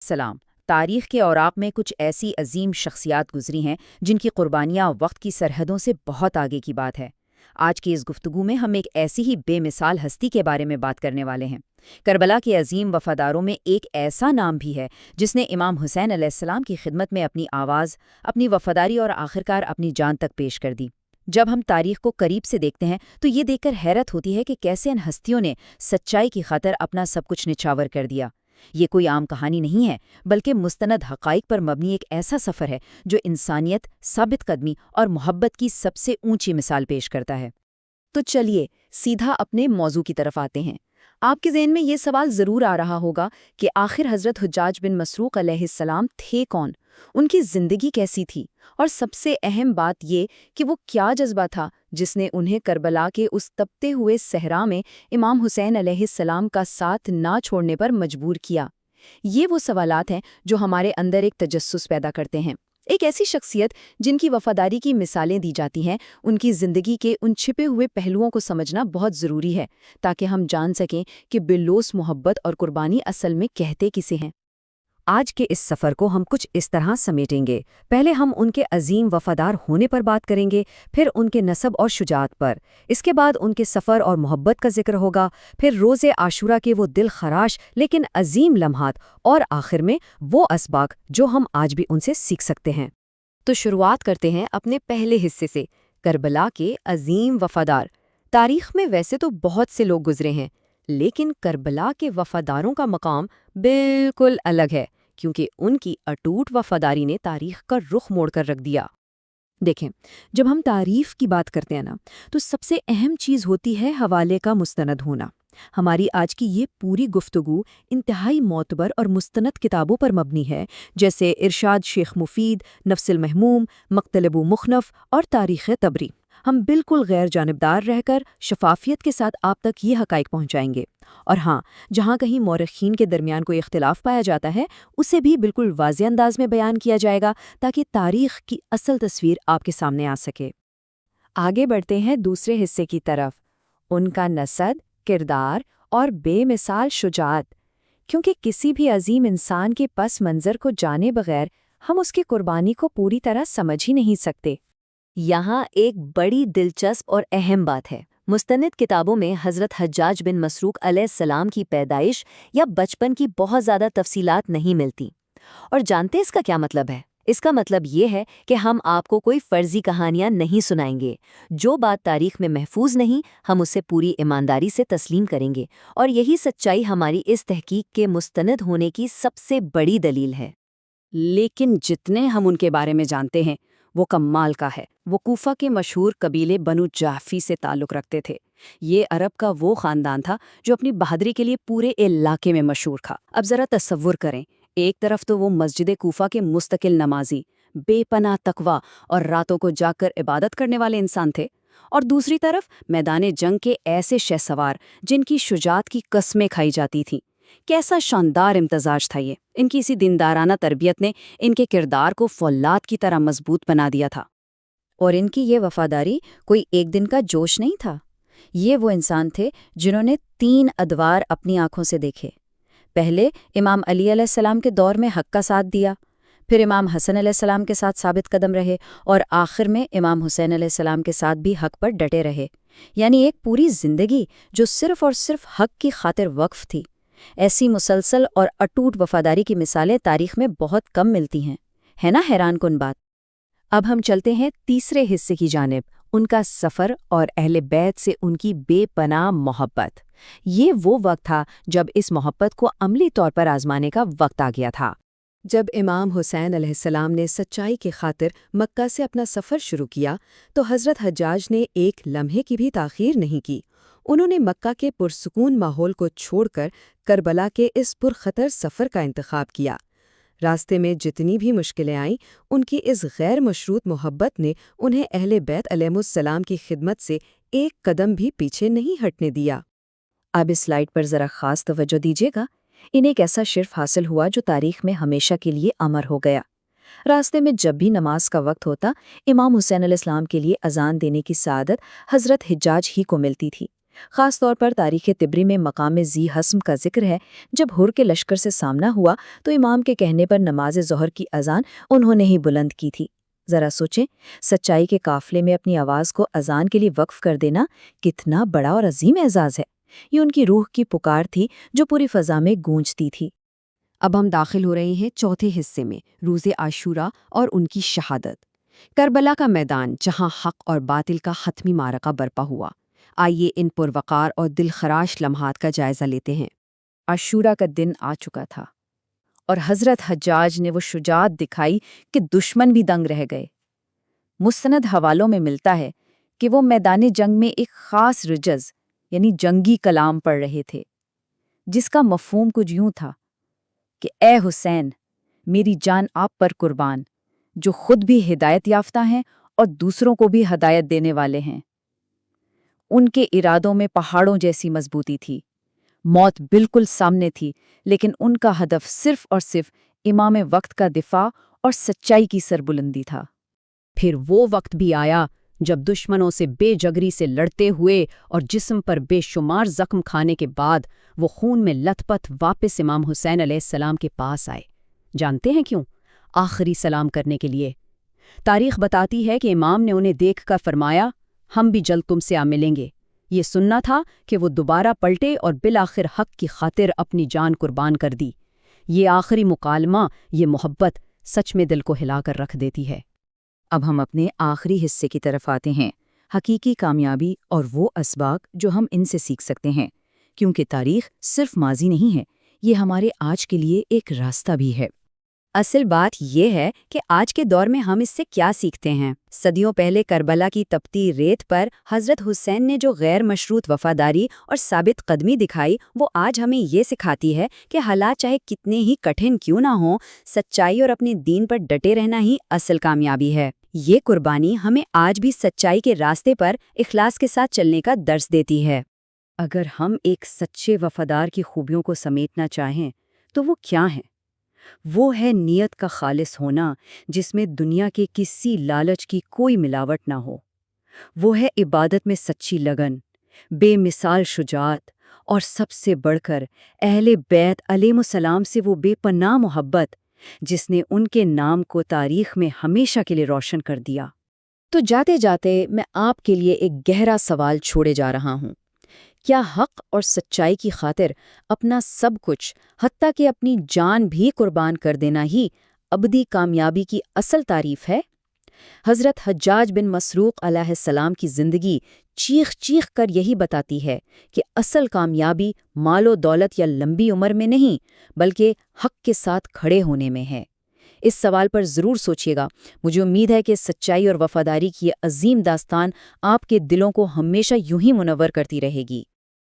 سلام۔ تاریخ کے اوراق میں کچھ ایسی عظیم شخصیات گزری ہیں جن کی قربانیاں وقت کی سرحدوں سے بہت آگے کی بات ہے۔ آج کی اس گفتگو میں ہم ایک ایسی ہی بے مثال ہستی کے بارے میں بات کرنے والے ہیں۔ کربلا کے عظیم وفاداروں میں ایک ایسا نام بھی ہے جس نے امام حسین علیہ السلام کی خدمت میں اپنی آواز، اپنی وفاداری اور آخرکار اپنی جان تک پیش کر دی۔ جب ہم تاریخ کو قریب سے دیکھتے ہیں تو یہ دیکھ کر حیرت ہوتی ہے کہ کیسے ان ہستیوں نے سچائی کی خاطر اپنا سب کچھ نچھاور کر دیا۔ یہ کوئی عام کہانی نہیں ہے، بلکہ مستند حقائق پر مبنی ایک ایسا سفر ہے جو انسانیت، ثابت قدمی اور محبت کی سب سے اونچی مثال پیش کرتا ہے۔ تو چلیے سیدھا اپنے موضوع کی طرف آتے ہیں۔ آپ کے ذہن میں یہ سوال ضرور آ رہا ہوگا کہ آخر حضرت حجاج بن مسروق علیہ السلام تھے کون؟ ان کی زندگی کیسی تھی؟ اور سب سے اہم بات یہ کہ وہ کیا جذبہ تھا جس نے انہیں کربلا کے اس تپتے ہوئے صحرا میں امام حسین علیہ السلام کا ساتھ نہ چھوڑنے پر مجبور کیا؟ یہ وہ سوالات ہیں جو ہمارے اندر ایک تجسس پیدا کرتے ہیں۔ ایک ایسی شخصیت جن کی وفاداری کی مثالیں دی جاتی ہیں، ان کی زندگی کے ان چھپے ہوئے پہلوؤں کو سمجھنا بہت ضروری ہے تاکہ ہم جان سکیں کہ باللوث محبت اور قربانی اصل میں کہتے کسے ہیں۔ آج کے اس سفر کو ہم کچھ اس طرح سمیٹیں گے۔ پہلے ہم ان کے عظیم وفادار ہونے پر بات کریں گے، پھر ان کے نسب اور شجاعت پر، اس کے بعد ان کے سفر اور محبت کا ذکر ہوگا، پھر روز عاشورہ کے وہ دل خراش لیکن عظیم لمحات، اور آخر میں وہ اسباق جو ہم آج بھی ان سے سیکھ سکتے ہیں۔ تو شروعات کرتے ہیں اپنے پہلے حصے سے، کربلا کے عظیم وفادار۔ تاریخ میں ویسے تو بہت سے لوگ گزرے ہیں، لیکن کربلا کے وفاداروں کا مقام بالکل الگ ہے، کیونکہ ان کی اٹوٹ وفاداری نے تاریخ کا رخ موڑ کر رکھ دیا۔ دیکھیں، جب ہم تعریف کی بات کرتے ہیں تو سب سے اہم چیز ہوتی ہے حوالے کا مستند ہونا۔ ہماری آج کی یہ پوری گفتگو انتہائی معتبر اور مستند کتابوں پر مبنی ہے، جیسے ارشاد شیخ مفید، نفس المحموم، مقتل ابو مخنف اور تاریخ طبری۔ ہم بالکل غیر جانبدار رہ کر شفافیت کے ساتھ آپ تک یہ حقائق پہنچائیں گے، اور ہاں، جہاں کہیں مورخین کے درمیان کوئی اختلاف پایا جاتا ہے اسے بھی بالکل واضح انداز میں بیان کیا جائے گا تاکہ تاریخ کی اصل تصویر آپ کے سامنے آ سکے۔ آگے بڑھتے ہیں دوسرے حصے کی طرف، ان کا نسب، کردار اور بے مثال شجاعت، کیونکہ کسی بھی عظیم انسان کے پس منظر کو جانے بغیر ہم اس کی قربانی کو پوری طرح سمجھ ہی نہیں سکتے۔ یہاں ایک بڑی دلچسپ اور اہم بات ہے۔ مستند کتابوں میں حضرت حجاج بن مسروق علیہ السلام کی پیدائش یا بچپن کی بہت زیادہ تفصیلات نہیں ملتی۔ اور جانتے اس کا کیا مطلب ہے؟ اس کا مطلب یہ ہے کہ ہم آپ کو کوئی فرضی کہانیاں نہیں سنائیں گے۔ جو بات تاریخ میں محفوظ نہیں، ہم اسے پوری ایمانداری سے تسلیم کریں گے، اور یہی سچائی ہماری اس تحقیق کے مستند ہونے کی سب سے بڑی دلیل ہے۔ لیکن جتنے ہم ان کے بارے میں جانتے ہیں وہ کمال کا ہے۔ وہ کوفہ کے مشہور قبیلے بنو جعفی سے تعلق رکھتے تھے۔ یہ عرب کا وہ خاندان تھا جو اپنی بہادری کے لیے پورے علاقے میں مشہور تھا۔ اب ذرا تصور کریں، ایک طرف تو وہ مسجد کوفہ کے مستقل نمازی، بے پناہ تقویٰ اور راتوں کو جاگ کر عبادت کرنے والے انسان تھے، اور دوسری طرف میدان جنگ کے ایسے شہسوار جن کی شجاعت کی قسمیں کھائی جاتی تھیں۔ کیسا شاندار امتزاج تھا یہ! ان کی اسی دیندارانہ تربیت نے ان کے کردار کو فولاد کی طرح مضبوط بنا دیا تھا۔ اور ان کی یہ وفاداری کوئی ایک دن کا جوش نہیں تھا۔ یہ وہ انسان تھے جنہوں نے 3 ادوار اپنی آنکھوں سے دیکھے۔ پہلے امام علی علیہ السلام کے دور میں حق کا ساتھ دیا، پھر امام حسن علیہ السلام کے ساتھ ثابت قدم رہے، اور آخر میں امام حسین علیہ السلام کے ساتھ بھی حق پر ڈٹے رہے۔ یعنی ایک پوری زندگی جو صرف اور صرف حق کی خاطر وقف تھی۔ ایسی مسلسل اور اٹوٹ وفاداری کی مثالیں تاریخ میں بہت کم ملتی ہیں، ہے نا حیران کن بات؟ اب ہم چلتے ہیں تیسرے حصے کی جانب، ان کا سفر اور اہل بیت سے ان کی بے پناہ محبت۔ یہ وہ وقت تھا جب اس محبت کو عملی طور پر آزمانے کا وقت آ گیا تھا۔ جب امام حسین علیہ السلام نے سچائی کی خاطر مکہ سے اپنا سفر شروع کیا تو حضرت حجاج نے ایک لمحے کی بھی تاخیر نہیں کی۔ انہوں نے مکہ کے پرسکون ماحول کو چھوڑ کر کربلا کے اس پرخطر سفر کا انتخاب کیا۔ راستے میں جتنی بھی مشکلیں آئیں، ان کی اس غیر مشروط محبت نے انہیں اہل بیت علیہ السلام کی خدمت سے ایک قدم بھی پیچھے نہیں ہٹنے دیا۔ اب اس سلائیڈ پر ذرا خاص توجہ دیجیے گا۔ انہیں ایک ایسا شرف حاصل ہوا جو تاریخ میں ہمیشہ کے لیے امر ہو گیا۔ راستے میں جب بھی نماز کا وقت ہوتا، امام حسین علیہ السلام کے لیے اذان دینے کی سعادت حضرت حجاج ہی کو ملتی تھی۔ خاص طور پر تاریخ طبری میں مقام ذی حسم کا ذکر ہے۔ جب ہر کے لشکر سے سامنا ہوا تو امام کے کہنے پر نماز ظہر کی اذان انہوں نے ہی بلند کی تھی۔ ذرا سوچیں، سچائی کے قافلے میں اپنی آواز کو اذان کے لیے وقف کر دینا کتنا بڑا اور عظیم اعزاز ہے۔ یہ ان کی روح کی پکار تھی جو پوری فضا میں گونجتی تھی۔ اب ہم داخل ہو رہے ہیں چوتھے حصے میں، روز عاشوراء اور ان کی شہادت۔ کربلا کا میدان جہاں حق اور باطل کا حتمی معرکہ برپا ہوا۔ آئیے ان پروقار اور دل خراش لمحات کا جائزہ لیتے ہیں۔ عاشورہ کا دن آ چکا تھا اور حضرت حجاج نے وہ شجاعت دکھائی کہ دشمن بھی دنگ رہ گئے۔ مستند حوالوں میں ملتا ہے کہ وہ میدان جنگ میں ایک خاص رجز یعنی جنگی کلام پڑھ رہے تھے، جس کا مفہوم کچھ یوں تھا کہ اے حسین، میری جان آپ پر قربان، جو خود بھی ہدایت یافتہ ہیں اور دوسروں کو بھی ہدایت دینے والے ہیں۔ ان کے ارادوں میں پہاڑوں جیسی مضبوطی تھی، موت بالکل سامنے تھی، لیکن ان کا ہدف صرف اور صرف امام وقت کا دفاع اور سچائی کی سربلندی تھا۔ پھر وہ وقت بھی آیا جب دشمنوں سے بے جگری سے لڑتے ہوئے اور جسم پر بے شمار زخم کھانے کے بعد وہ خون میں لت پت واپس امام حسین علیہ السلام کے پاس آئے۔ جانتے ہیں کیوں؟ آخری سلام کرنے کے لیے۔ تاریخ بتاتی ہے کہ امام نے انہیں دیکھ کر فرمایا، ہم بھی جلد تم سے آ ملیں گے۔ یہ سننا تھا کہ وہ دوبارہ پلٹے اور بالآخر حق کی خاطر اپنی جان قربان کر دی۔ یہ آخری مکالمہ، یہ محبت سچ میں دل کو ہلا کر رکھ دیتی ہے۔ اب ہم اپنے آخری حصے کی طرف آتے ہیں، حقیقی کامیابی اور وہ اسباق جو ہم ان سے سیکھ سکتے ہیں، کیونکہ تاریخ صرف ماضی نہیں ہے، یہ ہمارے آج کے لیے ایک راستہ بھی ہے۔ اصل بات یہ ہے کہ آج کے دور میں ہم اس سے کیا سیکھتے ہیں۔ صدیوں پہلے کربلا کی تپتی ریت پر حضرت حسین نے جو غیر مشروط وفاداری اور ثابت قدمی دکھائی، وہ آج ہمیں یہ سکھاتی ہے کہ حالات چاہے کتنے ہی کٹھن کیوں نہ ہوں، سچائی اور اپنے دین پر ڈٹے رہنا ہی اصل کامیابی ہے۔ یہ قربانی ہمیں آج بھی سچائی کے راستے پر اخلاص کے ساتھ چلنے کا درس دیتی ہے۔ اگر ہم ایک سچے وفادار کی خوبیوں کو سمیٹنا چاہیں تو وہ کیا ہیں؟ وہ ہے نیت کا خالص ہونا، جس میں دنیا کے کسی لالچ کی کوئی ملاوٹ نہ ہو۔ وہ ہے عبادت میں سچی لگن، بے مثال شجاعت، اور سب سے بڑھ کر اہل بیت علیہ السلام سے وہ بے پناہ محبت جس نے ان کے نام کو تاریخ میں ہمیشہ کے لیے روشن کر دیا۔ تو جاتے جاتے میں آپ کے لیے ایک گہرا سوال چھوڑے جا رہا ہوں۔ کیا حق اور سچائی کی خاطر اپنا سب کچھ، حتیٰ کہ اپنی جان بھی قربان کر دینا ہی ابدی کامیابی کی اصل تعریف ہے؟ حضرت حجاج بن مسروق علیہ السلام کی زندگی چیخ چیخ کر یہی بتاتی ہے کہ اصل کامیابی مال و دولت یا لمبی عمر میں نہیں، بلکہ حق کے ساتھ کھڑے ہونے میں ہے۔ اس سوال پر ضرور سوچیے گا۔ مجھے امید ہے کہ سچائی اور وفاداری کی یہ عظیم داستان آپ کے دلوں کو ہمیشہ یوں ہی منور کرتی رہے گی۔